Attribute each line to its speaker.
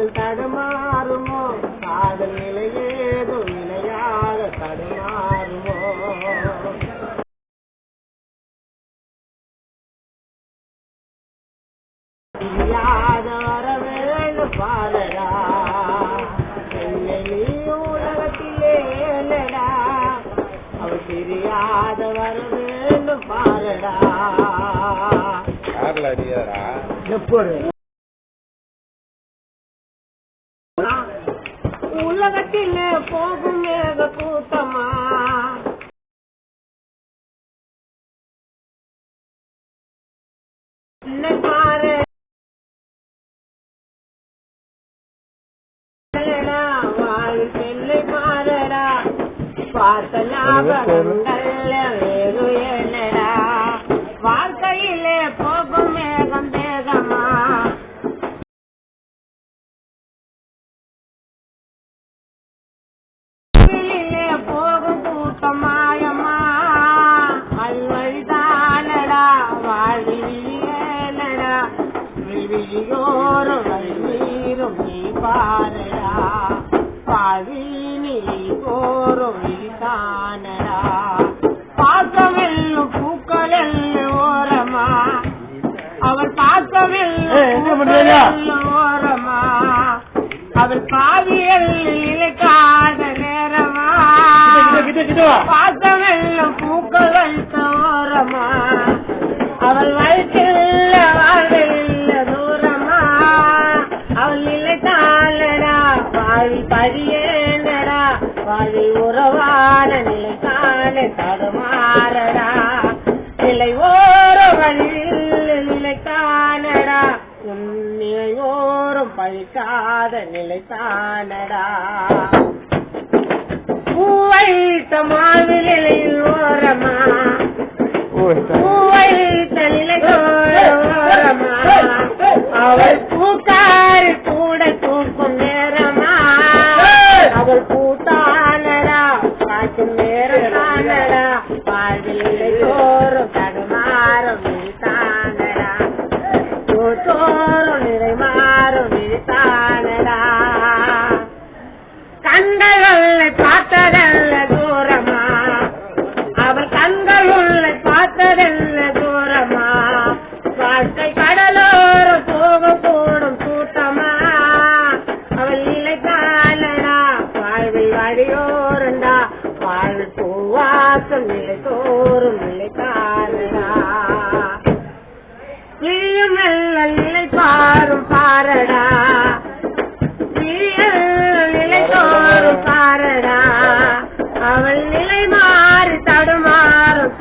Speaker 1: காதல் தடுமாறுமோ காதல் நிலையேதோ நிலையாக தடுமாறுமோ தெரியாத வர வேண்டும் பாரடா என்னை உலகத்திலே ஏனடா அவள் தெரியாத வர வேண்டும் பாரடா உலகத்திலே போகும் மேக கூட்டமா பாரு வாழ் செல்லை பாரடா பார்த்த ஞாபகங்கள் வேறு என்னடா வாழ்க்கையிலே போகும் மேகம் வேகமா போகும் கூட்டமாயமா அது வழிதானடா வாழ்வியலடா விழியோரும் நீரும் நீ பாரடா பாவி நீ போரும் நீதானடா பார்க்கவெல்லும் பூக்கள் ஓரமா அவள் பார்க்கவெல்லும் ஓரமா அவள் பாவியல் இலைக்காத நேரமா பார்த்தவெல்லும் பூக்கள் வைத்த ஓரமா அவள் வயிற்றில் வாழ்வில் தூரமா அவள் நிலைத்தாளடா வாழி பதியேண்டடா வாழி உறவான நிலைத்தான தடுமாறடா நிலை ஓர வழியில் நிலைத்தானடா நிலையோரும் பழிக்காத நிலைத்தானடா பூவைத்த மாவிலையில் ஓரமா பூவைத்த நிலையோரமா அவள் பூக்காரி கூட தூக்கும் நேரமா அவள் பூத்தானடா காட்டும் நேரத்தானடா வாழ்வில் நிலையோரும் தடுமாறும் நிலைத்தானடா தோறும் நிலை மாறும் நிலைத்தானடா கண்கள் உள்ள பார்த்ததல்ல தூரமா அவள் கண்கள் உள்ள பார்த்ததல்ல தூரமா வாழ்க்கை கடலோரம் போக கூடும் கூட்டமா அவள் நிலைத்தானடா வாழ்வில் வழியோரண்டா வாழ்வு பூவாக்கம் நிலை தோறும் நிலைத்தானடா நீயும் நல்ல நிலை பாரும் பாரடா நிலைத்தோறும் பாரடா அவள் நிலை மாறி தடுமாறும்